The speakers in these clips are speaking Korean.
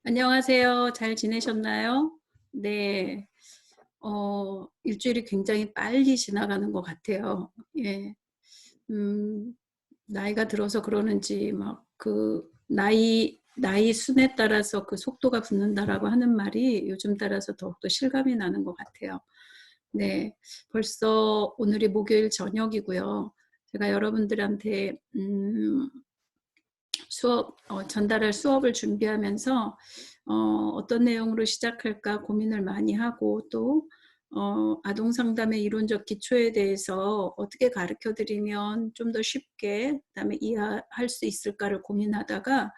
안녕하세요. 잘 지내셨나요? 네. 일주일이 굉장히 빨리 지나가는 것 같아요. 예. 음, 나이가 들어서 그러는지 막 그 나이 순에 따라서 그 속도가 붙는다라고 하는 말이 요즘 따라서 더욱더 실감이 나는 것 같아요. 네. 벌써 오늘이 목요일 저녁이고요. 제가 여러분들한테 전달할 수업을 준비하면서 어떤 내용으로 시작할까 고민을 많이 하고 또 아동 상담의 이론적 기초에 대해서 어떻게 가르쳐 드리면 좀 더 쉽게 그다음에 이해할 수 있을까를 고민하다가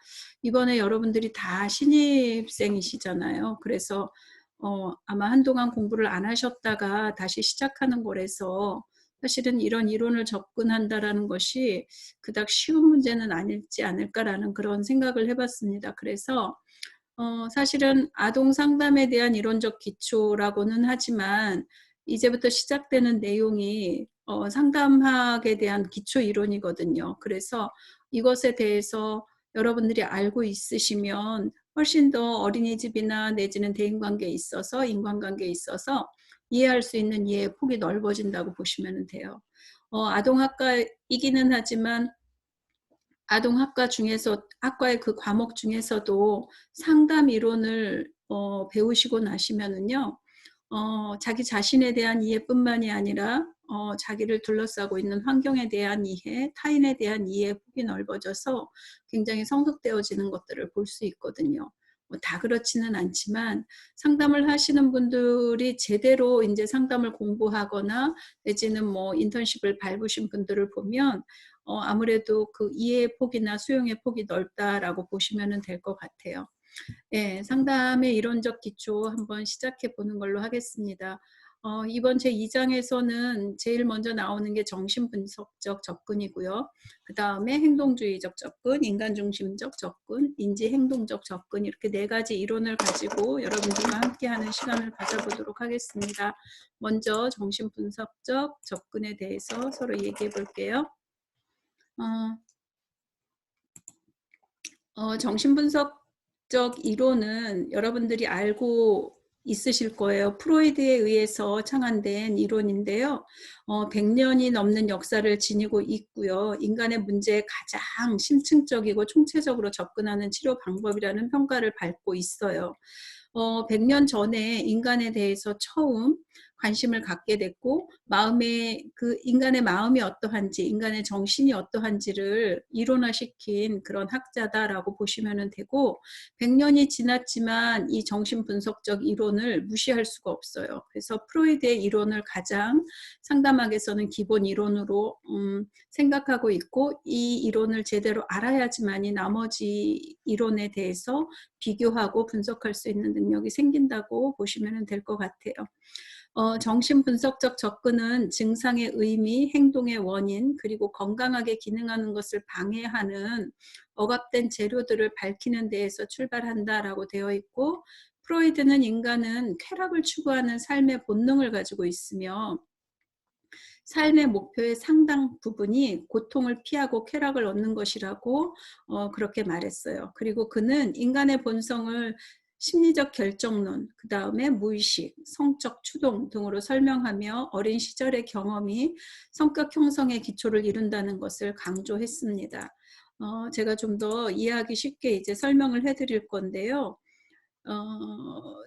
이번에 여러분들이 다 신입생이시잖아요. 그래서 아마 한동안 공부를 안 하셨다가 다시 시작하는 거라서 사실은 이런 이론을 접근한다라는 것이 그닥 쉬운 문제는 아니지 않을까라는 그런 생각을 해 봤습니다. 그래서 사실은 아동 상담에 대한 이론적 기초라고는 하지만 이제부터 시작되는 내용이 상담학에 대한 기초 이론이거든요. 그래서 이것에 대해서 여러분들이 알고 있으시면 훨씬 더 어린이집이나 내지는 대인관계에 있어서 인간관계에 있어서 이해할 수 있는 이해의 폭이 넓어진다고 보시면 돼요. 아동학과이기는 하지만 아동학과 중에서 학과의 그 과목 중에서도 상담 이론을 배우시고 나시면은요. 자기 자신에 대한 이해뿐만이 아니라 자기를 둘러싸고 있는 환경에 대한 이해, 타인에 대한 이해의 폭이 넓어져서 굉장히 성숙되어지는 것들을 볼 수 있거든요. 다 그렇지는 않지만 상담을 하시는 분들이 제대로 인제 상담을 공부하거나 내지는 뭐 인턴십을 밟으신 분들을 보면 아무래도 그 이해의 폭이나 수용의 폭이 넓다라고 보시면은 될 것 같아요. 예. 상담의 이론적 기초 한번 시작해 보는 걸로 하겠습니다. 이번 제2 장에서는 제일 먼저 나오는 게 정신분석적 접근이고요. 그다음에 행동주의적 접근, 인간중심적 접근, 인지행동적 접근 이렇게 네 가지 이론을 가지고 여러분들과 함께하는 시간을 가져보도록 하겠습니다. 먼저 정신분석적 접근에 대해서 서로 얘기해 볼게요. 어 정신분석적 이론은 여러분들이 알고 있으실 거예요. 프로이드에 의해서 창안된 이론인데요. 100년이 넘는 역사를 지니고 있고요. 인간의 문제에 가장 심층적이고 총체적으로 접근하는 치료 방법이라는 평가를 받고 있어요. 100년 전에 인간에 대해서 처음 관심을 갖게 됐고 그 인간의 마음이 어떠한지 인간의 정신이 어떠한지를 이론화시킨 그런 학자다라고 보시면 되고 100년이 지났지만 이 정신분석적 이론을 무시할 수가 없어요. 그래서 프로이드의 이론을 가장 상담학에서는 기본 이론으로 생각하고 있고 이 이론을 제대로 알아야지만이 나머지 이론에 대해서 비교하고 분석할 수 있는 능력이 생긴다고 보시면 될 것 같아요. 정신분석적 접근은 증상의 의미, 행동의 원인, 그리고 건강하게 기능하는 것을 방해하는 억압된 재료들을 밝히는 데에서 출발한다라고 되어 있고 프로이드는 인간은 쾌락을 추구하는 삶의 본능을 가지고 있으며 삶의 목표의 상당 부분이 고통을 피하고 쾌락을 얻는 것이라고 그렇게 말했어요. 그리고 그는 인간의 본성을 심리적 결정론, 그 다음에 무의식, 성적 추동 등으로 설명하며 어린 시절의 경험이 성격 형성의 기초를 이룬다는 것을 강조했습니다. 제가 좀 더 이해하기 쉽게 이제 설명을 해드릴 건데요.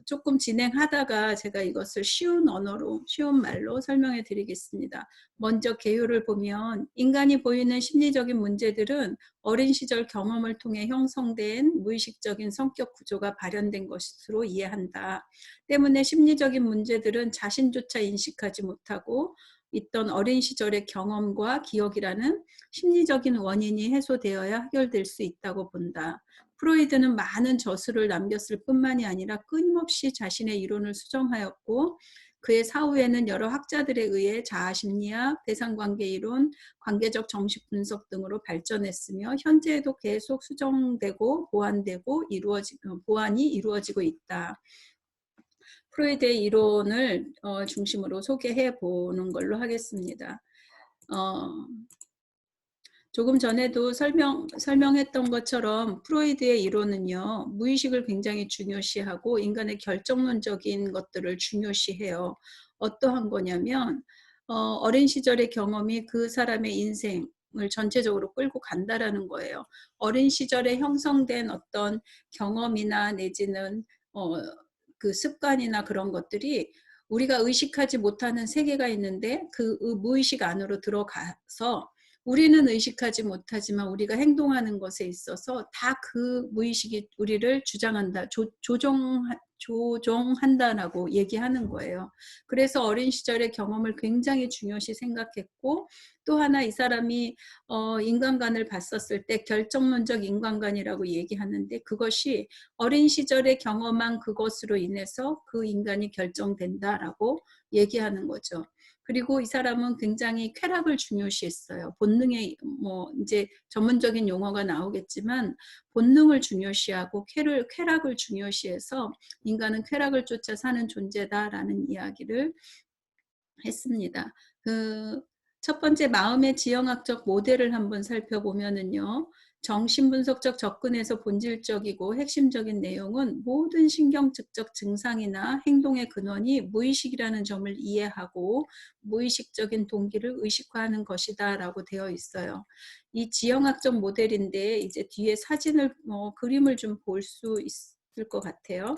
조금 진행하다가 제가 이것을 쉬운 언어로 쉬운 말로 설명해 드리겠습니다. 먼저 개요를 보면 인간이 보이는 심리적인 문제들은 어린 시절 경험을 통해 형성된 무의식적인 성격 구조가 발현된 것으로 이해한다. 때문에 심리적인 문제들은 자신조차 인식하지 못하고 있던 어린 시절의 경험과 기억이라는 심리적인 원인이 해소되어야 해결될 수 있다고 본다. 프로이드는 많은 저술을 남겼을 뿐만이 아니라 끊임없이 자신의 이론을 수정하였고 그의 사후에는 여러 학자들에 의해 자아심리학, 대상관계이론, 관계적 정식 분석 등으로 발전했으며 현재에도 계속 수정되고 보완이 이루어지고 있다. 프로이드의 이론을 중심으로 소개해 보는 걸로 하겠습니다. 어, 조금 전에도 설명했던 것처럼 프로이드의 이론은요, 무의식을 굉장히 중요시하고 인간의 결정론적인 것들을 중요시해요. 어떠한 거냐면, 어린 시절의 경험이 그 사람의 인생을 전체적으로 끌고 간다라는 거예요. 어린 시절에 형성된 어떤 경험이나 내지는, 어, 그 습관이나 그런 것들이 우리가 의식하지 못하는 세계가 있는데 그 무의식 안으로 들어가서 우리는 의식하지 못하지만 우리가 행동하는 것에 있어서 다 그 무의식이 우리를 주장한다, 조종한다라고 얘기하는 거예요. 그래서 어린 시절의 경험을 굉장히 중요시 생각했고, 또 하나 이 사람이 인간관을 봤었을 때 결정론적 인간관이라고 얘기하는데, 그것이 어린 시절에 경험한 그것으로 인해서 그 인간이 결정된다라고 얘기하는 거죠. 그리고 이 사람은 굉장히 쾌락을 중요시했어요. 본능의 이제 전문적인 용어가 나오겠지만 본능을 중요시하고 쾌락을 중요시해서 인간은 쾌락을 쫓아 사는 존재다라는 이야기를 했습니다. 그 첫 번째 마음의 지형학적 모델을 한번 살펴보면은요. 정신분석적 접근에서 본질적이고 핵심적인 내용은 모든 신경측적 증상이나 행동의 근원이 무의식이라는 점을 이해하고 무의식적인 동기를 의식화하는 것이다 라고 되어 있어요. 이 지형학적 모델인데 이제 뒤에 사진을 그림을 좀 볼 수 있을 것 같아요.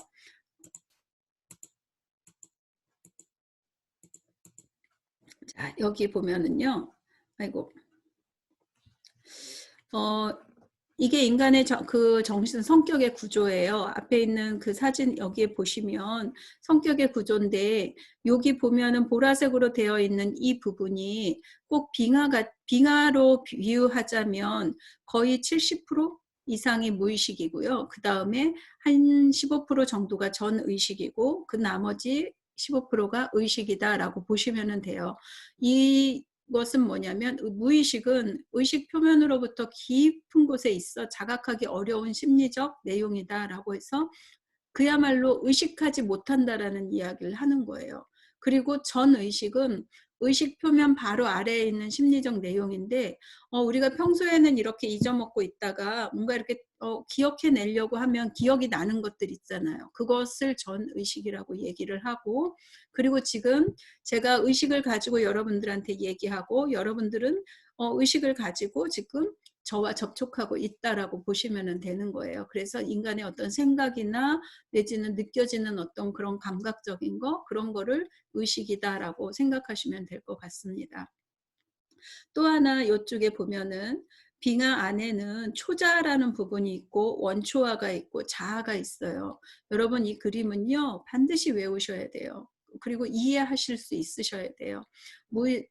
자, 여기 보면은요. 아이고. 이게 인간의 그 정신 성격의 구조예요. 앞에 있는 그 사진 여기에 보시면 성격의 구조인데, 여기 보면은 보라색으로 되어 있는 이 부분이 꼭 빙하로 비유하자면 거의 70% 이상이 무의식이고요. 그 다음에 한 15% 정도가 전의식이고 그 나머지 15%가 의식이다라고 보시면 돼요. 이것은 뭐냐면 무의식은 의식 표면으로부터 깊은 곳에 있어 자각하기 어려운 심리적 내용이다라고 해서 그야말로 의식하지 못한다라는 이야기를 하는 거예요. 그리고 전의식은 의식 표면 바로 아래에 있는 심리적 내용인데, 우리가 평소에는 이렇게 잊어먹고 있다가 뭔가 이렇게 기억해내려고 하면 기억이 나는 것들 있잖아요. 그것을 전의식이라고 얘기를 하고, 그리고 지금 제가 의식을 가지고 여러분들한테 얘기하고 여러분들은 의식을 가지고 지금 저와 접촉하고 있다라고 보시면 되는 거예요. 그래서 인간의 어떤 생각이나 내지는 느껴지는 어떤 그런 감각적인 거, 그런 거를 의식이다라고 생각하시면 될 것 같습니다. 또 하나 이쪽에 보면은 빙하 안에는 초자라는 부분이 있고 원초화가 있고 자아가 있어요. 여러분 이 그림은요 반드시 외우셔야 돼요. 그리고 이해하실 수 있으셔야 돼요.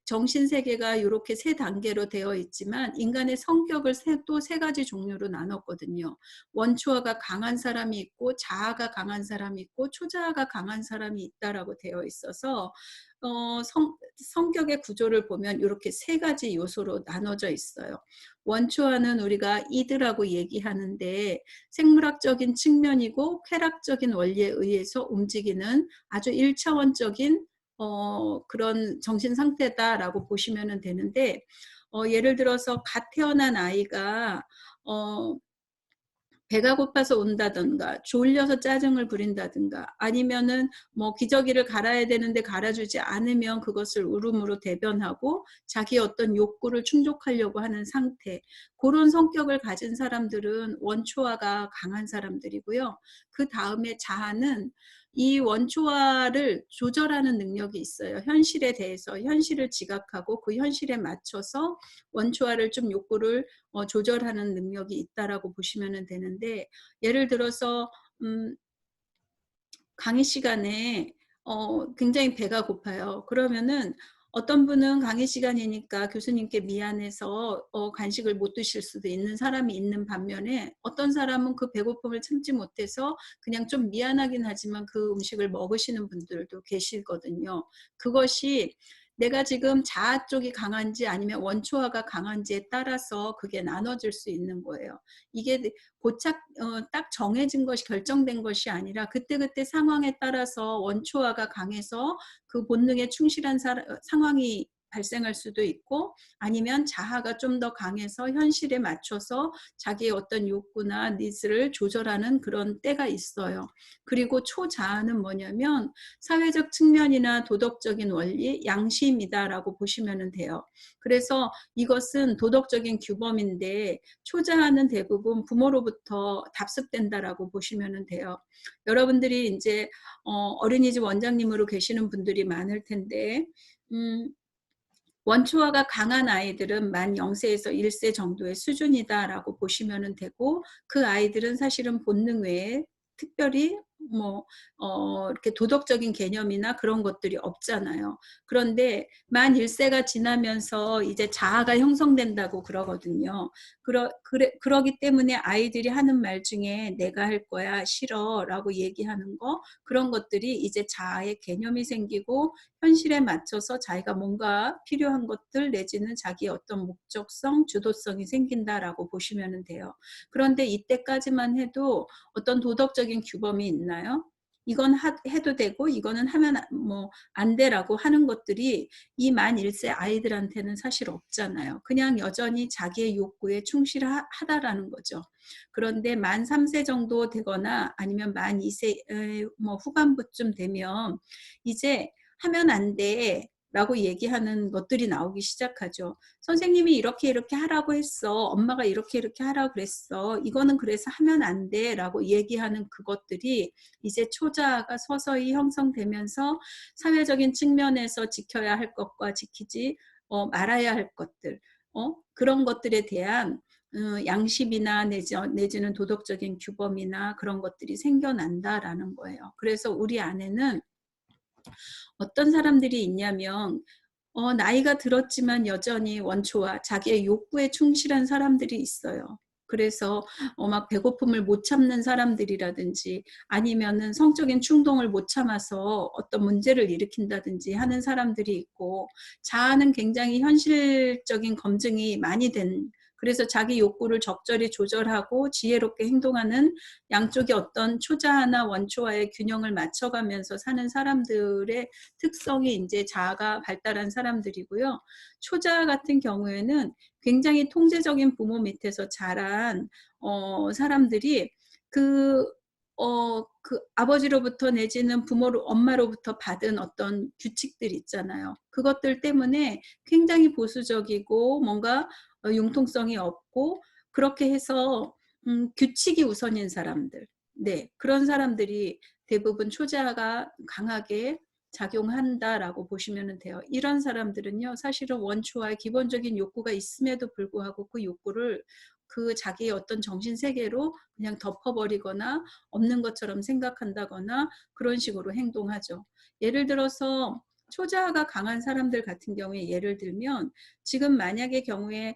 정신세계가 이렇게 세 단계로 되어 있지만 인간의 성격을 또 세 가지 종류로 나눴거든요. 원초화가 강한 사람이 있고 자아가 강한 사람이 있고 초자아가 강한 사람이 있다라고 되어 있어서 성격의 구조를 보면 이렇게 세 가지 요소로 나눠져 있어요. 원초화는 우리가 이드라고 얘기하는데 생물학적인 측면이고 쾌락적인 원리에 의해서 움직이는 아주 1차원적인 그런 정신 상태다라고 보시면 되는데, 예를 들어서 갓 태어난 아이가 배가 고파서 온다든가 졸려서 짜증을 부린다든가 아니면은 기저귀를 갈아야 되는데 갈아주지 않으면 그것을 울음으로 대변하고 자기 어떤 욕구를 충족하려고 하는 상태, 그런 성격을 가진 사람들은 원초화가 강한 사람들이고요. 그 다음에 자아는 이 원초화를 조절하는 능력이 있어요. 현실에 대해서 현실을 지각하고 그 현실에 맞춰서 원초화를 좀 욕구를 조절하는 능력이 있다라고 보시면 되는데, 예를 들어서 강의 시간에 굉장히 배가 고파요. 그러면은 어떤 분은 강의 시간이니까 교수님께 미안해서 간식을 못 드실 수도 있는 사람이 있는 반면에, 어떤 사람은 그 배고픔을 참지 못해서 그냥 좀 미안하긴 하지만 그 음식을 먹으시는 분들도 계시거든요. 그것이 내가 지금 자아 쪽이 강한지 아니면 원초화가 강한지에 따라서 그게 나눠질 수 있는 거예요. 이게 딱 정해진 것이 결정된 것이 아니라 그때그때 상황에 따라서 원초화가 강해서 그 본능에 충실한 상황이 발생할 수도 있고 아니면 자아가 좀 더 강해서 현실에 맞춰서 자기의 어떤 욕구나 니즈를 조절하는 그런 때가 있어요. 그리고 초자아는 뭐냐면 사회적 측면이나 도덕적인 원리, 양심이다라고 보시면 돼요. 그래서 이것은 도덕적인 규범인데 초자아는 대부분 부모로부터 답습된다라고 보시면 돼요. 여러분들이 이제 어린이집 원장님으로 계시는 분들이 많을 텐데 원초화가 강한 아이들은 만 0세에서 1세 정도의 수준이다라고 보시면 되고 그 아이들은 사실은 본능 외에 특별히 이렇게 도덕적인 개념이나 그런 것들이 없잖아요. 그런데 만 1세가 지나면서 이제 자아가 형성된다고 그러거든요. 그러기 때문에 아이들이 하는 말 중에 내가 할 거야 싫어 라고 얘기하는 거 그런 것들이 이제 자아의 개념이 생기고 현실에 맞춰서 자기가 뭔가 필요한 것들 내지는 자기의 어떤 목적성, 주도성이 생긴다라고 보시면 돼요. 그런데 이때까지만 해도 어떤 도덕적인 규범이 있나요? 이건 해도 되고 이거는 하면 안 돼라고 하는 것들이 이 만 1세 아이들한테는 사실 없잖아요. 그냥 여전히 자기의 욕구에 충실하다라는 거죠. 그런데 만 3세 정도 되거나 아니면 만 2세 후반부쯤 되면 이제 하면 안 돼. 라고 얘기하는 것들이 나오기 시작하죠. 선생님이 이렇게 이렇게 하라고 했어. 엄마가 이렇게 이렇게 하라고 그랬어. 이거는 그래서 하면 안 돼. 라고 얘기하는 그것들이 이제 초자아가 서서히 형성되면서 사회적인 측면에서 지켜야 할 것과 지키지 말아야 할 것들 그런 것들에 대한 양심이나 내지는 도덕적인 규범이나 그런 것들이 생겨난다라는 거예요. 그래서 우리 안에는 어떤 사람들이 있냐면 나이가 들었지만 여전히 원초와 자기의 욕구에 충실한 사람들이 있어요. 그래서 막 배고픔을 못 참는 사람들이라든지 아니면은 성적인 충동을 못 참아서 어떤 문제를 일으킨다든지 하는 사람들이 있고 자아는 굉장히 현실적인 검증이 많이 된 그래서 자기 욕구를 적절히 조절하고 지혜롭게 행동하는 양쪽의 어떤 초자아나 원초와의 균형을 맞춰가면서 사는 사람들의 특성이 이제 자아가 발달한 사람들이고요. 초자아 같은 경우에는 굉장히 통제적인 부모 밑에서 자란 사람들이 그 아버지로부터 내지는 엄마로부터 받은 어떤 규칙들 있잖아요. 그것들 때문에 굉장히 보수적이고 뭔가 융통성이 없고 그렇게 해서 규칙이 우선인 사람들. 네, 그런 사람들이 대부분 초자아가 강하게 작용한다라고 보시면 돼요. 이런 사람들은요, 사실은 원초와 기본적인 욕구가 있음에도 불구하고 그 욕구를 그 자기의 어떤 정신세계로 그냥 덮어버리거나 없는 것처럼 생각한다거나 그런 식으로 행동하죠. 예를 들어서 초자아가 강한 사람들 같은 경우에 예를 들면 지금 만약의 경우에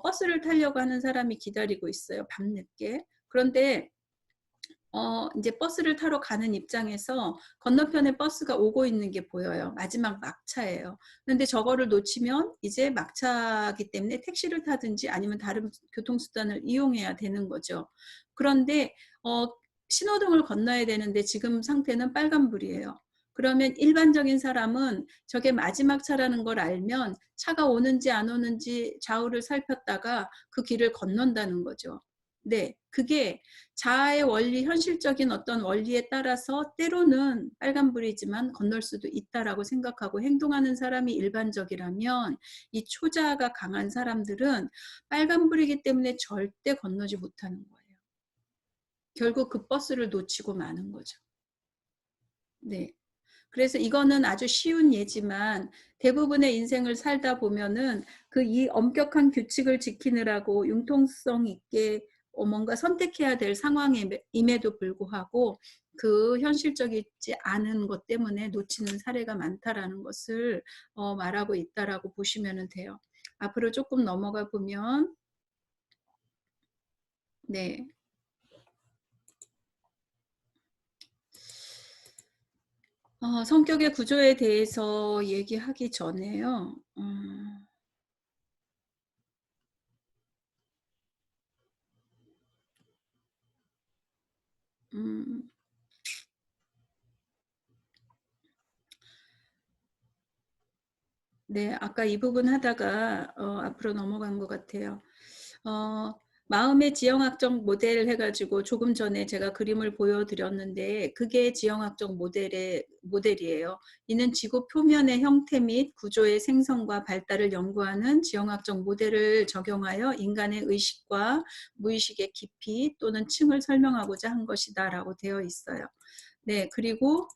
버스를 타려고 하는 사람이 기다리고 있어요. 밤늦게. 그런데 이제 버스를 타러 가는 입장에서 건너편에 버스가 오고 있는 게 보여요. 마지막 막차예요. 그런데 저거를 놓치면 이제 막차기 때문에 택시를 타든지 아니면 다른 교통수단을 이용해야 되는 거죠. 그런데 신호등을 건너야 되는데 지금 상태는 빨간불이에요. 그러면 일반적인 사람은 저게 마지막 차라는 걸 알면 차가 오는지 안 오는지 좌우를 살폈다가 그 길을 건넌다는 거죠. 네, 그게 자아의 원리, 현실적인 어떤 원리에 따라서 때로는 빨간불이지만 건널 수도 있다라고 생각하고 행동하는 사람이 일반적이라면 이 초자아가 강한 사람들은 빨간불이기 때문에 절대 건너지 못하는 거예요. 결국 그 버스를 놓치고 마는 거죠. 네. 그래서 이거는 아주 쉬운 예지만 대부분의 인생을 살다 보면은 이 엄격한 규칙을 지키느라고 융통성 있게 뭔가 선택해야 될 상황임에도 불구하고 그 현실적이지 않은 것 때문에 놓치는 사례가 많다라는 것을 말하고 있다라고 보시면 돼요. 앞으로 조금 넘어가 보면 네. 성격의 구조에 대해서 얘기하기 전에요. 음, 네. 아까 이 부분 하다가 앞으로 넘어간 것 같아요. 어 마음의 지형학적 모델 해 가지고 조금 전에 제가 그림을 보여 드렸는데 그게 지형학적 모델이에요. 이는 지구 표면의 형태 및 구조의 생성과 발달을 연구하는 지형학적 모델을 적용하여 인간의 의식과 무의식의 깊이 또는 층을 설명하고자 한 것이다라고 되어 있어요. 네. 그리고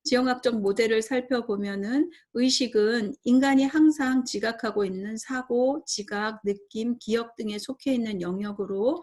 지형학적 모델을 살펴보면은 의식은 인간이 항상 지각하고 있는 사고, 지각, 느낌, 기억 등에 속해 있는 영역으로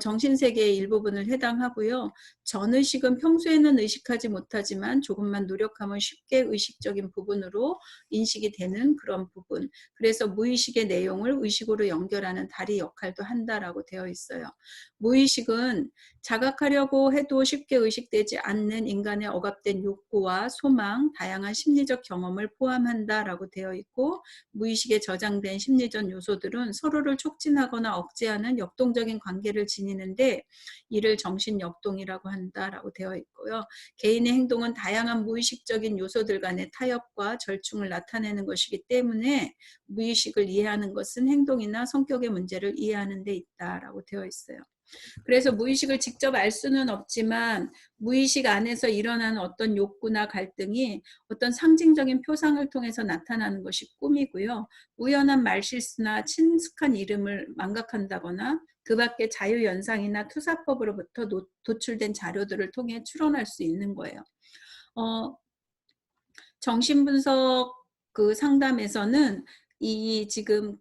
정신세계의 일부분을 해당하고요. 전의식은 평소에는 의식하지 못하지만 조금만 노력하면 쉽게 의식적인 부분으로 인식이 되는 그런 부분. 그래서 무의식의 내용을 의식으로 연결하는 다리 역할도 한다라고 되어 있어요. 무의식은 자각하려고 해도 쉽게 의식되지 않는 인간의 억압된 욕구와 소망, 다양한 심리적 경험을 포함한다라고 되어 있고 무의식에 저장된 심리적 요소들은 서로를 촉진하거나 억제하는 역동적인 관계를 지니는데 이를 정신역동이라고 한다라고 되어 있고요. 개인의 행동은 다양한 무의식적인 요소들 간의 타협과 절충을 나타내는 것이기 때문에 무의식을 이해하는 것은 행동이나 성격의 문제를 이해하는 데 있다라고 되어 있어요. 그래서 무의식을 직접 알 수는 없지만 무의식 안에서 일어나는 어떤 욕구나 갈등이 어떤 상징적인 표상을 통해서 나타나는 것이 꿈이고요. 우연한 말실수나 친숙한 이름을 망각한다거나 그 밖에 자유연상이나 투사법으로부터 도출된 자료들을 통해 추론할 수 있는 거예요. 어, 정신분석 그 상담에서는 이 지금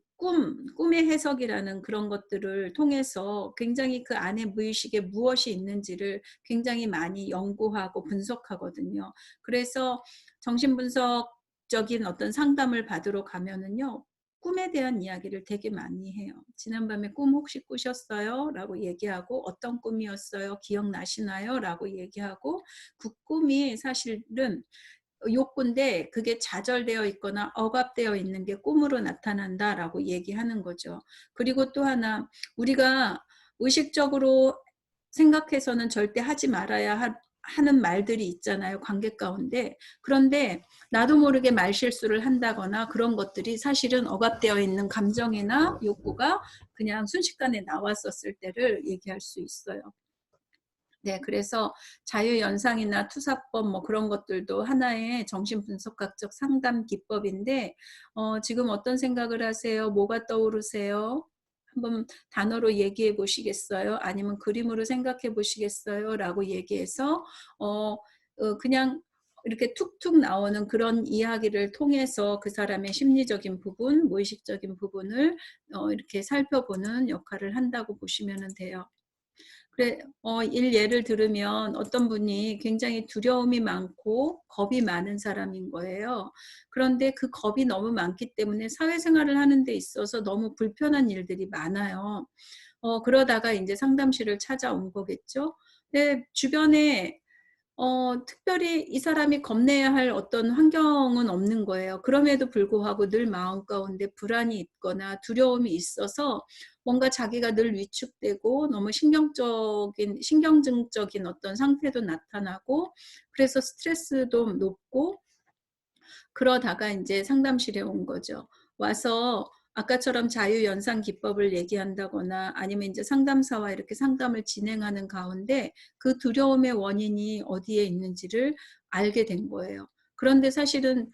꿈의 해석이라는 그런 것들을 통해서 굉장히 그 안에 무의식에 무엇이 있는지를 굉장히 많이 연구하고 분석하거든요. 그래서 정신분석적인 어떤 상담을 받으러 가면은요. 꿈에 대한 이야기를 되게 많이 해요. 지난밤에 꿈 혹시 꾸셨어요? 라고 얘기하고 어떤 꿈이었어요? 기억나시나요? 라고 얘기하고 그 꿈이 사실은 욕구인데 그게 좌절되어 있거나 억압되어 있는 게 꿈으로 나타난다라고 얘기하는 거죠. 그리고 또 하나 우리가 의식적으로 생각해서는 절대 하지 말아야 하는 말들이 있잖아요. 관계 가운데. 그런데 나도 모르게 말실수를 한다거나 그런 것들이 사실은 억압되어 있는 감정이나 욕구가 그냥 순식간에 나왔었을 때를 얘기할 수 있어요. 네, 그래서 자유연상이나 투사법 뭐 그런 것들도 하나의 정신분석학적 상담 기법인데 지금 어떤 생각을 하세요? 뭐가 떠오르세요? 한번 단어로 얘기해 보시겠어요? 아니면 그림으로 생각해 보시겠어요? 라고 얘기해서 그냥 이렇게 툭툭 나오는 그런 이야기를 통해서 그 사람의 심리적인 부분, 무의식적인 부분을 이렇게 살펴보는 역할을 한다고 보시면 돼요. 그래, 예를 들으면 어떤 분이 굉장히 두려움이 많고 겁이 많은 사람인 거예요. 그런데 그 겁이 너무 많기 때문에 사회생활을 하는 데 있어서 너무 불편한 일들이 많아요. 그러다가 이제 상담실을 찾아온 거겠죠. 근데 주변에 특별히 이 사람이 겁내야 할 어떤 환경은 없는 거예요. 그럼에도 불구하고 늘 마음 가운데 불안이 있거나 두려움이 있어서 뭔가 자기가 늘 위축되고 너무 신경증적인 어떤 상태도 나타나고 그래서 스트레스도 높고 그러다가 이제 상담실에 온 거죠. 와서 아까처럼 자유연상 기법을 얘기한다거나 아니면 이제 상담사와 이렇게 상담을 진행하는 가운데 그 두려움의 원인이 어디에 있는지를 알게 된 거예요. 그런데 사실은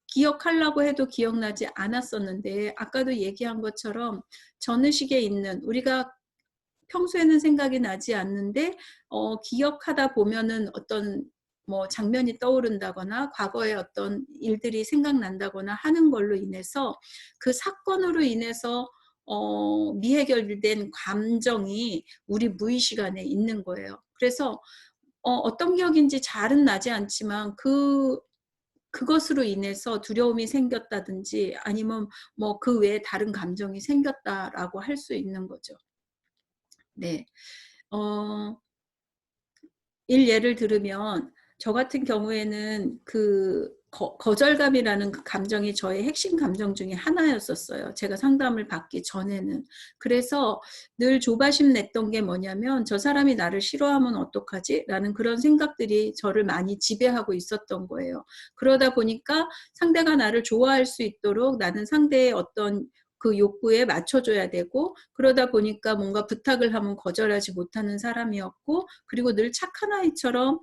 기억하려고 해도 기억나지 않았었는데 아까도 얘기한 것처럼 전의식에 있는 우리가 평소에는 생각이 나지 않는데 기억하다 보면은 어떤 뭐 장면이 떠오른다거나 과거의 어떤 일들이 생각난다거나 하는 걸로 인해서 그 사건으로 인해서 미해결된 감정이 우리 무의식 안에 있는 거예요. 그래서 어떤 기억인지 잘은 나지 않지만 그것으로 인해서 두려움이 생겼다든지 아니면 뭐 그 외에 다른 감정이 생겼다라고 할 수 있는 거죠. 네. 어 예를 들으면 저 같은 경우에는 그 거절감이라는 그 감정이 저의 핵심 감정 중에 하나였었어요. 제가 상담을 받기 전에는. 그래서 늘 조바심 냈던 게 뭐냐면 '저 사람이 나를 싫어하면 어떡하지?' 라는 그런 생각들이 저를 많이 지배하고 있었던 거예요. 그러다 보니까 상대가 나를 좋아할 수 있도록 나는 상대의 어떤 그 욕구에 맞춰줘야 되고, 그러다 보니까 뭔가 부탁을 하면 거절하지 못하는 사람이었고, 그리고 늘 착한 아이처럼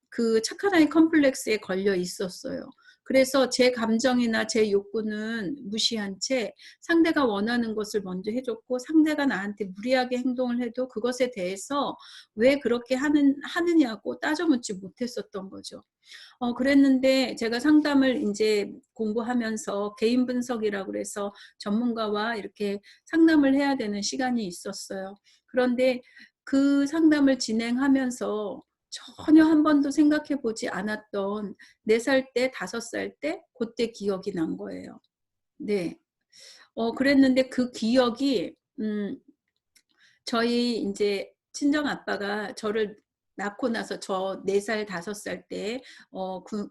그 착한 아이 컴플렉스에 걸려 있었어요. 그래서 제 감정이나 제 욕구는 무시한 채 상대가 원하는 것을 먼저 해 줬고, 상대가 나한테 무리하게 행동을 해도 그것에 대해서 왜 그렇게 하느냐고 따져 묻지 못했었던 거죠. 그랬는데 제가 상담을 인제 공부하면서 개인 분석이라고 그래서 전문가와 이렇게 상담을 해야 되는 시간이 있었어요. 그런데 그 상담을 진행하면서 전혀 한 번도 생각해 보지 않았던 4살 때, 5살 때 고때 기억이 난 거예요. 네. 그랬는데 그 기억이 저희 인제 친정아빠가 저를 낳고 나서 저 4살 5살 때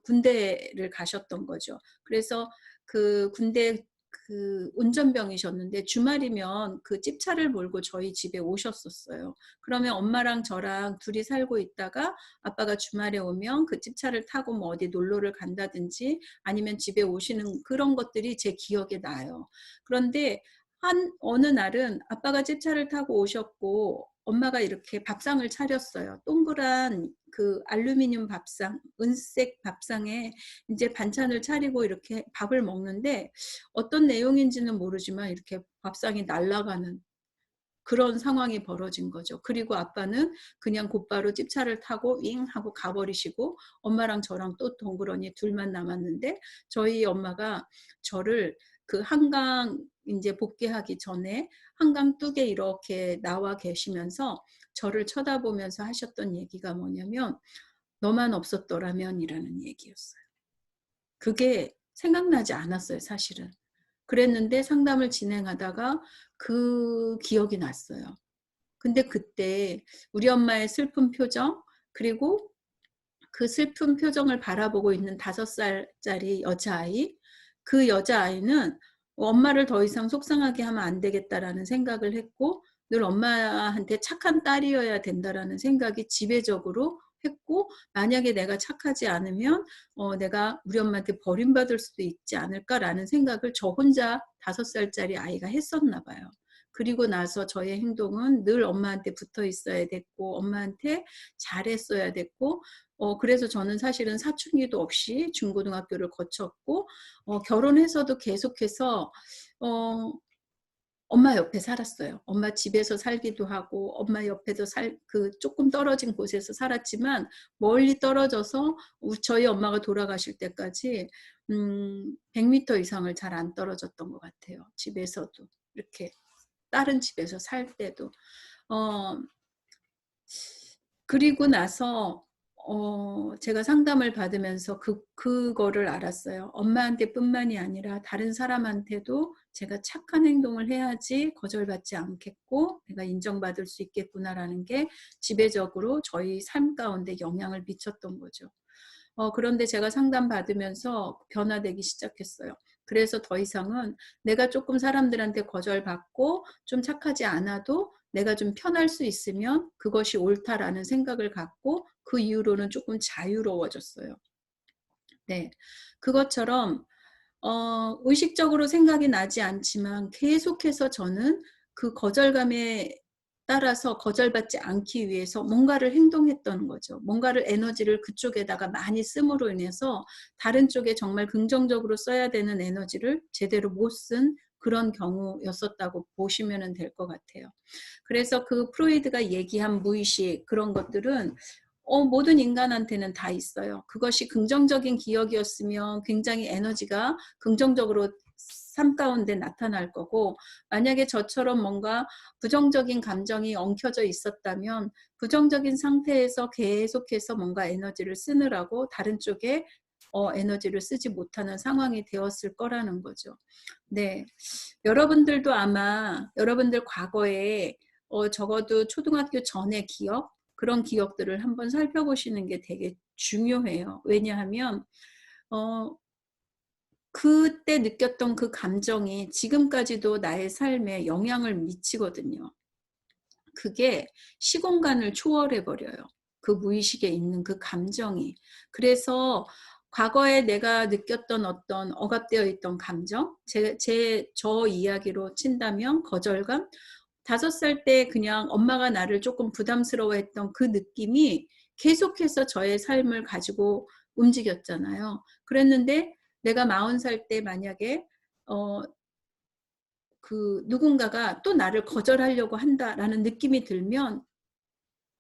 군대를 가셨던 거죠. 그래서 그 군대 그 운전병이셨는데 주말이면 그 찝차를 몰고 저희 집에 오셨었어요. 그러면 엄마랑 저랑 둘이 살고 있다가 아빠가 주말에 오면 그 찝차를 타고 뭐 어디 놀러를 간다든지 아니면 집에 오시는 그런 것들이 제 기억에 나요. 그런데 어느 날은 아빠가 찝차를 타고 오셨고 엄마가 이렇게 밥상을 차렸어요. 동그란 그 알루미늄 밥상, 은색 밥상에 인제 반찬을 차리고 이렇게 밥을 먹는데 어떤 내용인지는 모르지만 이렇게 밥상이 날아가는 그런 상황이 벌어진 거죠. 그리고 아빠는 그냥 곧바로 찝차를 타고 윙 하고 가 버리시고 엄마랑 저랑 또 덩그러니 둘만 남았는데, 저희 엄마가 저를 그 한강 인제 복귀하기 전에 한강 뚝에 이렇게 나와 계시면서 저를 쳐다보면서 하셨던 얘기가 뭐냐면 "너만 없었더라면"이라는 얘기였어요. 그게 생각나지 않았어요, 사실은. 그랬는데 상담을 진행하다가 그 기억이 났어요. 근데 그때 우리 엄마의 슬픈 표정, 그리고 그 슬픈 표정을 바라보고 있는 5살짜리 여자아이, 그 여자아이는 '엄마를 더 이상 속상하게 하면 안 되겠다.'라는 생각을 했고, 늘 '엄마한테 착한 딸이어야 된다.'라는 생각이 지배적으로 했고, '만약에 내가 착하지 않으면 내가 우리 엄마한테 버림받을 수도 있지 않을까.'라는 생각을 저 혼자 5살짜리 아이가 했었나 봐요. 그리고 나서 저의 행동은 늘 엄마한테 붙어 있어야 됐고 엄마한테 잘했어야 됐고, 그래서 저는 사실은 사춘기도 없이 중고등학교를 거쳤고 결혼해서도 계속해서 어 엄마 옆에 살았어요. 엄마 집에서 살기도 하고 엄마 옆에도 쪼끔 떨어진 곳에서 살았지만 멀리 떨어져서 저희 엄마가 돌아가실 때까지 100 미터 이상을 잘 안 떨어졌던 것 같아요, 집에서도. 이렇게 다른 집에서 살 때도. 어 그리고 나서 제가 상담을 받으면서 그거를 알았어요. 엄마한테뿐만이 아니라 다른 사람한테도 제가 착한 행동을 해야지 거절받지 않겠고 '내가 인정받을 수 있겠구나.'라는 게 지배적으로 저희 삶 가운데 영향을 미쳤던 거죠. 그런데 제가 상담받으면서 변화되기 시작했어요. 그래서 더 이상은 내가 쪼끔 사람들한테 거절받고 좀 착하지 않아도 내가 좀 편할 수 있으면 그것이 옳다라는 생각을 갖고 그 이후로는 쪼끔 자유로워졌어요. 네. 그것처럼 의식적으로 생각이 나지 않지만 계속해서 저는 그 거절감에 따라서 거절받지 않기 위해서 뭔가를 행동했던 거죠. 뭔가를 에너지를 그쪽에다가 많이 씀으로 인해서 다른 쪽에 정말 긍정적으로 써야 되는 에너지를 제대로 못 쓴 그런 경우였었다고 보시면은 될 것 같아요. 그래서 그 프로이드가 얘기한 무의식 그런 것들은 모든 인간한테는 다 있어요. 그것이 긍정적인 기억이었으면 굉장히 에너지가 긍정적으로 삶 가운데 나타날 거고, 만약에 저처럼 뭔가 부정적인 감정이 엉켜져 있었다면 부정적인 상태에서 계속해서 뭔가 에너지를 쓰느라고 다른 쪽에 에너지를 쓰지 못하는 상황이 되었을 거라는 거죠. 네. 여러분들도 아마 여러분들 과거에 적어도 초등학교 전의 기억, 그런 기억들을 한번 살펴보시는 게 되게 중요해요. 왜냐하면 어 그때 느꼈던 그 감정이 지금까지도 나의 삶에 영향을 미치거든요. 그게 시공간을 초월해 버려요. 그 무의식에 있는 그 감정이. 그래서 과거에 내가 느꼈던 어떤 억압되어 있던 감정, 저 이야기로 친다면 거절감, 5살 때 그냥 엄마가 나를 조금 부담스러워했던 그 느낌이 계속해서 저의 삶을 가지고 움직였잖아요. 그랬는데 내가 40살 때 만약에 어 그 누군가가 또 나를 거절하려고 한다라는 느낌이 들면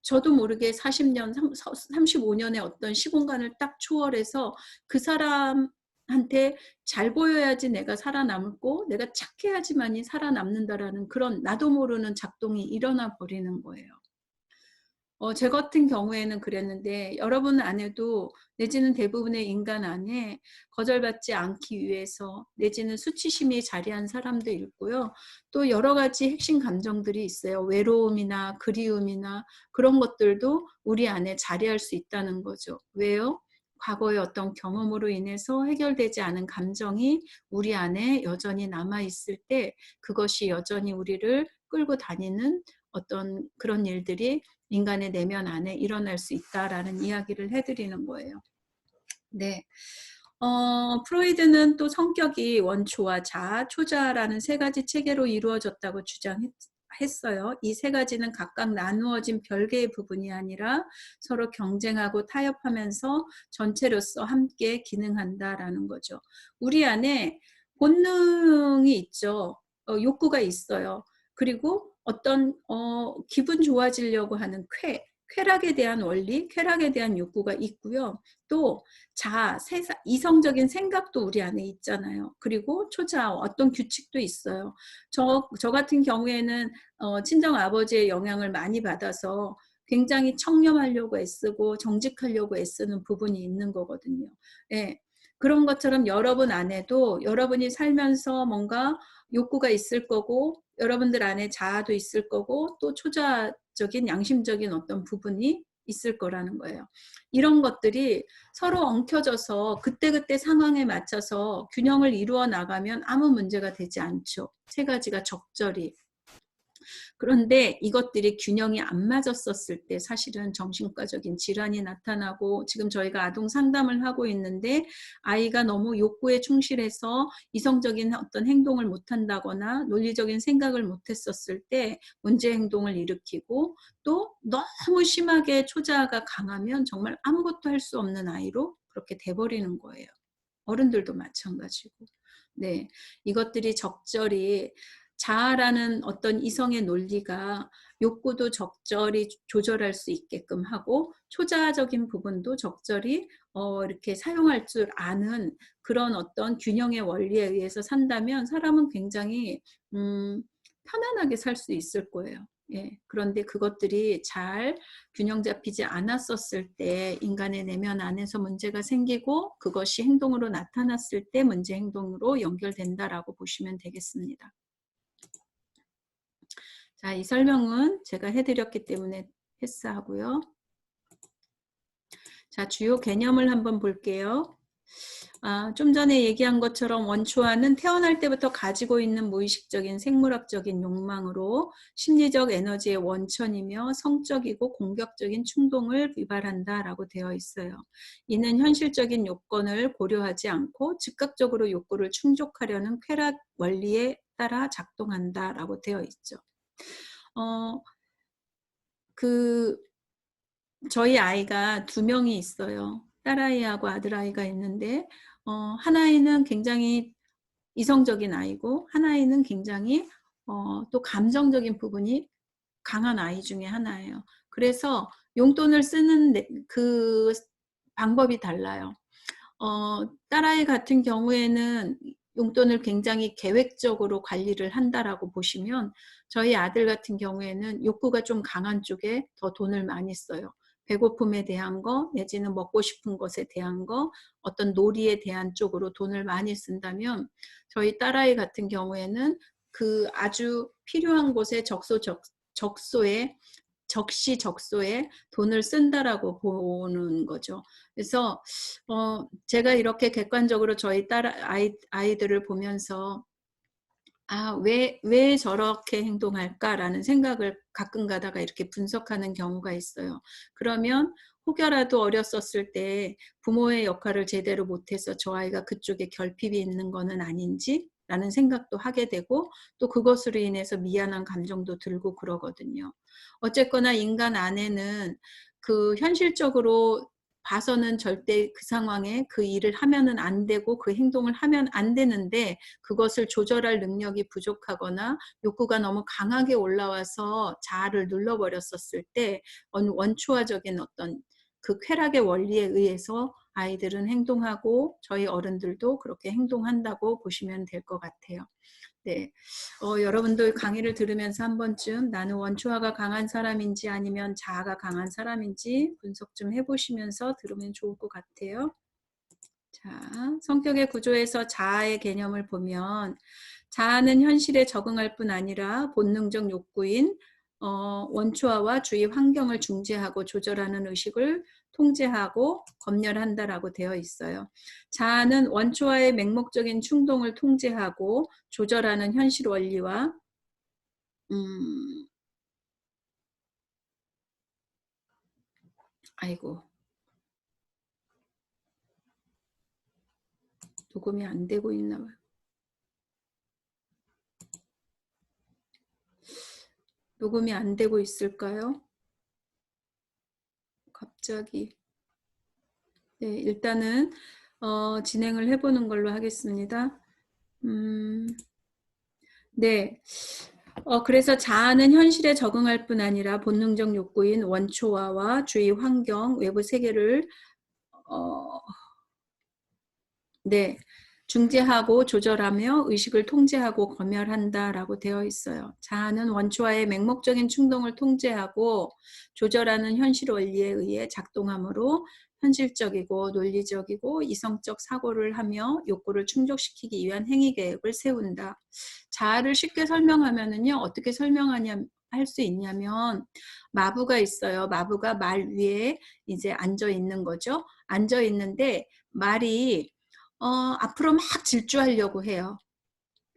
저도 모르게 40년, 35년의 어떤 시공간을 딱 초월해서 그 사람한테 잘 보여야지 내가 살아남고 내가 착해야지만이 살아남는다라는 그런 나도 모르는 작동이 일어나 버리는 거예요. 제 같은 경우에는 그랬는데 여러분 안에도 내지는 대부분의 인간 안에 거절받지 않기 위해서 내지는 수치심이 자리한 사람도 있고요. 또 여러 가지 핵심 감정들이 있어요. 외로움이나 그리움이나 그런 것들도 우리 안에 자리할 수 있다는 거죠. 왜요? 과거의 어떤 경험으로 인해서 해결되지 않은 감정이 우리 안에 여전히 남아 있을 때 그것이 여전히 우리를 끌고 다니는 어떤 그런 일들이 인간의 내면 안에 일어날 수 있다라는 이야기를 해드리는 거예요. 네. 프로이드는 또 성격이 원초와 자아, 초자아라는 3가지 체계로 이루어졌다고 주장했어요. 이 3가지는 각각 나누어진 별개의 부분이 아니라 서로 경쟁하고 타협하면서 전체로서 함께 기능한다라는 거죠. 우리 안에 본능이 있죠. 욕구가 있어요. 그리고 어떤 기분 좋아지려고 하는 쾌락에 대한 원리, 쾌락에 대한 욕구가 있고요. 또 자아, 이성적인 생각도 우리 안에 있잖아요. 그리고 초자아, 어떤 규칙도 있어요. 저 같은 경우에는 친정 아버지의 영향을 많이 받아서 굉장히 청렴하려고 애쓰고 정직하려고 애쓰는 부분이 있는 거거든요. 예. 그런 것처럼 여러분 안에도 여러분이 살면서 뭔가 욕구가 있을 거고 여러분들 안에 자아도 있을 거고 또 초자적인 양심적인 어떤 부분이 있을 거라는 거예요. 이런 것들이 서로 엉켜져서 그때그때 상황에 맞춰서 균형을 이루어 나가면 아무 문제가 되지 않죠. 3가지가 적절히. 그런데 이것들이 균형이 안 맞았었을 때 사실은 정신과적인 질환이 나타나고 지금 저희가 아동 상담을 하고 있는데 아이가 너무 욕구에 충실해서 이성적인 어떤 행동을 못한다거나 논리적인 생각을 못했었을 때 문제 행동을 일으키고 또 너무 심하게 초자아가 강하면 정말 아무것도 할 수 없는 아이로 그렇게 돼버리는 거예요. 어른들도 마찬가지고. 네, 이것들이 적절히 자아라는 어떤 이성의 논리가 욕구도 적절히 조절할 수 있게끔 하고 초자아적인 부분도 적절히 이렇게 사용할 줄 아는 그런 어떤 균형의 원리에 의해서 산다면 사람은 굉장히 편안하게 살 수 있을 거예요. 예, 그런데 그것들이 잘 균형 잡히지 않았었을 때 인간의 내면 안에서 문제가 생기고 그것이 행동으로 나타났을 때 문제 행동으로 연결된다라고 보시면 되겠습니다. 자, 이 설명은 제가 해드렸기 때문에 패스하고요. 자, 주요 개념을 한번 볼게요. 좀 전에 얘기한 것처럼 원초와는 태어날 때부터 가지고 있는 무의식적인 생물학적인 욕망으로 심리적 에너지의 원천이며 성적이고 공격적인 충동을 유발한다라고 되어 있어요. 이는 현실적인 요건을 고려하지 않고 즉각적으로 욕구를 충족하려는 쾌락 원리에 따라 작동한다라고 되어 있죠. 저희 아이가 2명이 있어요. 딸아이하고 아들아이가 있는데 하나아이는 굉장히 이성적인 아이고 하나아이는 굉장히 또 감정적인 부분이 강한 아이 중에 하나예요. 그래서 용돈을 쓰는 그 방법이 달라요. 딸아이 같은 경우에는 용돈을 굉장히 계획적으로 관리를 한다라고 보시면 저희 아들 같은 경우에는 욕구가 좀 강한 쪽에 더 돈을 많이 써요. 배고픔에 대한 거 내지는 먹고 싶은 것에 대한 거 어떤 놀이에 대한 쪽으로 돈을 많이 쓴다면 저희 딸아이 같은 경우에는 그 아주 필요한 곳에 적소에 적시적소에 돈을 쓴다라고 보는 거죠. 그래서 제가 이렇게 객관적으로 저희 아이들을 보면서 왜 저렇게 행동할까라는 생각을 가끔 가다가 이렇게 분석하는 경우가 있어요. 그러면 혹여라도 어렸었을 때 부모의 역할을 제대로 못해서 저 아이가 그쪽에 결핍이 있는 거는 아닌지 라는 생각도 하게 되고 또 그것으로 인해서 미안한 감정도 들고 그러거든요. 어쨌거나 인간 안에는 그 현실적으로 봐서는 절대 그 상황에 그 일을 하면은 안 되고 그 행동을 하면 안 되는데 그것을 조절할 능력이 부족하거나 욕구가 너무 강하게 올라와서 자아를 눌러버렸었을 때 원초화적인 어떤 그 쾌락의 원리에 의해서 아이들은 행동하고 저희 어른들도 그렇게 행동한다고 보시면 될 것 같아요. 네, 여러분들 강의를 들으면서 한 번쯤 나는 원초화가 강한 사람인지 아니면 자아가 강한 사람인지 분석 좀 해보시면서 들으면 좋을 것 같아요. 자, 성격의 구조에서 자아의 개념을 보면 자아는 현실에 적응할 뿐 아니라 본능적 욕구인 원초화와 주위 환경을 중재하고 조절하는 의식을 통제하고 검열한다라고 되어 있어요. 자아는 원초화의 맹목적인 충동을 통제하고 조절하는 현실 원리와 아이고 녹음이 안 되고 있나 봐요. 녹음이 안 되고 있을까요? 갑자기. 네, 일단은 진행을 해보는 걸로 하겠습니다. 네. 그래서 자아는 현실에 적응할 뿐 아니라 본능적 욕구인 원초화와 주위 환경, 외부 세계를 네, 중재하고 조절하며 의식을 통제하고 검열한다라고 되어 있어요. 자아는 원초와의 맹목적인 충동을 통제하고 조절하는 현실 원리에 의해 작동하므로 현실적이고 논리적이고 이성적 사고를 하며 욕구를 충족시키기 위한 행위 계획을 세운다. 자아를 쉽게 설명하면은요, 어떻게 설명하냐 할 수 있냐면 마부가 있어요. 마부가 말 위에 이제 앉아 있는 거죠. 앉아 있는데 말이 앞으로 막 질주하려고 해요.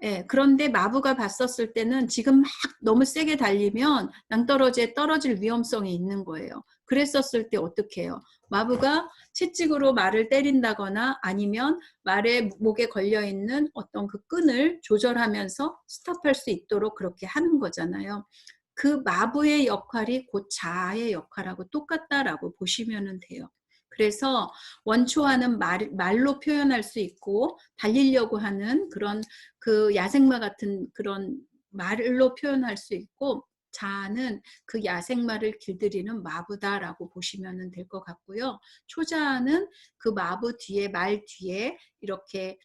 예, 그런데 마부가 봤었을 때는 지금 막 너무 세게 달리면 낭떠러지에 떨어질 위험성이 있는 거예요. 그랬었을 때 어떻게 해요? 마부가 채찍으로 말을 때린다거나 아니면 말의 목에 걸려있는 어떤 그 끈을 조절하면서 스톱할 수 있도록 그렇게 하는 거잖아요. 그 마부의 역할이 곧 자아의 역할하고 똑같다라고 보시면 돼요. 그래서 원초화는 말로 표현할 수 있고 달리려고 하는 그런 그 야생마 같은 그런 말로 표현할 수 있고 자아는 그 야생마를 길들이는 마부다라고 보시면 될 것 같고요. 초자아는 그 마부 뒤에 말 뒤에 이렇게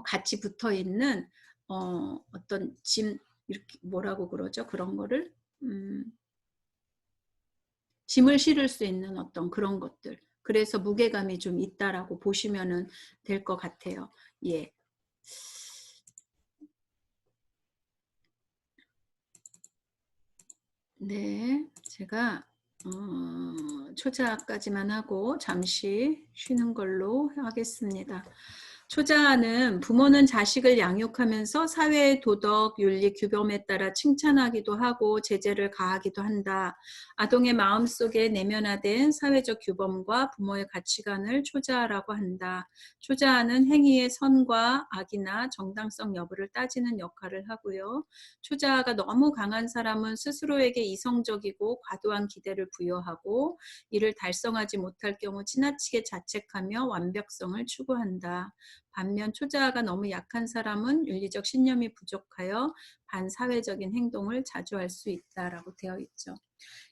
같이 붙어 있는 어떤 짐 이렇게 뭐라고 그러죠? 그런 거를 짐을 실을 수 있는 어떤 그런 것들. 그래서 무게감이 좀 있다라고 보시면 될 것 같아요. 예. 네, 제가 초자까지만 하고 잠시 쉬는 걸로 하겠습니다. 초자는 부모는 자식을 양육하면서 사회의 도덕, 윤리, 규범에 따라 칭찬하기도 하고 제재를 가하기도 한다. 아동의 마음속에 내면화된 사회적 규범과 부모의 가치관을 초자라고 한다. 초자는 행위의 선과 악이나 정당성 여부를 따지는 역할을 하고요. 초자아가 너무 강한 사람은 스스로에게 이성적이고 과도한 기대를 부여하고 이를 달성하지 못할 경우 지나치게 자책하며 완벽성을 추구한다. 반면 초자아가 너무 약한 사람은 윤리적 신념이 부족하여 반사회적인 행동을 자주 할 수 있다라고 되어 있죠.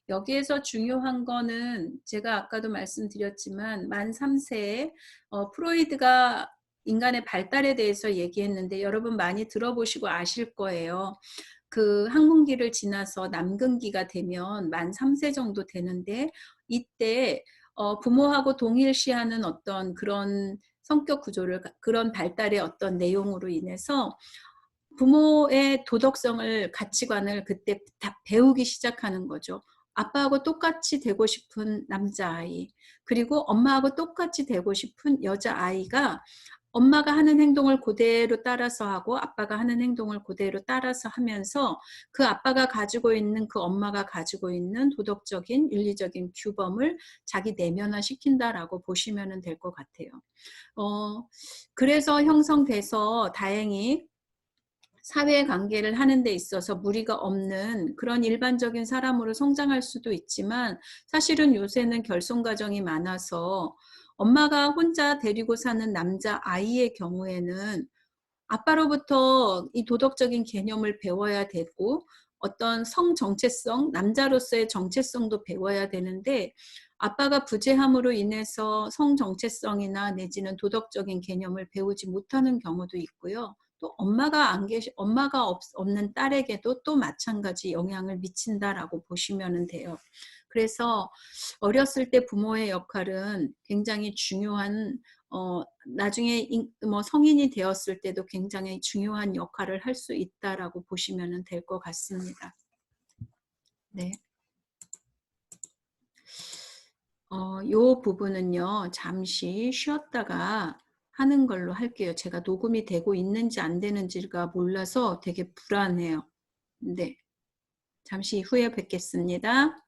여기에서 중요한 거는 제가 아까도 말씀드렸지만 만 3세에 프로이드가 인간의 발달에 대해서 얘기했는데 여러분 많이 들어보시고 아실 거예요. 그 학문기를 지나서 남근기가 되면 만 3세 정도 되는데 이때 부모하고 동일시하는 어떤 그런 성격 구조를 그런 발달의 어떤 내용으로 인해서 부모의 도덕성을, 가치관을 그때 다 배우기 시작하는 거죠. 아빠하고 똑같이 되고 싶은 남자아이, 그리고 엄마하고 똑같이 되고 싶은 여자아이가 엄마가 하는 행동을 그대로 따라서 하고 아빠가 하는 행동을 그대로 따라서 하면서 그 아빠가 가지고 있는, 그 엄마가 가지고 있는 도덕적인 윤리적인 규범을 자기 내면화시킨다라고 보시면 될 것 같아요. 그래서 형성돼서 다행히 사회관계를 하는 데 있어서 무리가 없는 그런 일반적인 사람으로 성장할 수도 있지만, 사실은 요새는 결손가정이 많아서 엄마가 혼자 데리고 사는 남자아이의 경우에는 아빠로부터 이 도덕적인 개념을 배워야 되고 어떤 성 정체성, 남자로서의 정체성도 배워야 되는데, 아빠가 부재함으로 인해서 성 정체성이나 내지는 도덕적인 개념을 배우지 못하는 경우도 있고요. 또 엄마가 없는 딸에게도 또 마찬가지 영향을 미친다라고 보시면 돼요. 그래서 어렸을 때 부모의 역할은 굉장히 중요한, 나중에 성인이 되었을 때도 굉장히 중요한 역할을 할 수 있다라고 보시면 될 것 같습니다. 네. 요 부분은요, 잠시 쉬었다가 하는 걸로 할게요. 제가 녹음이 되고 있는지 안 되는지가 몰라서 되게 불안해요. 네. 잠시 후에 뵙겠습니다.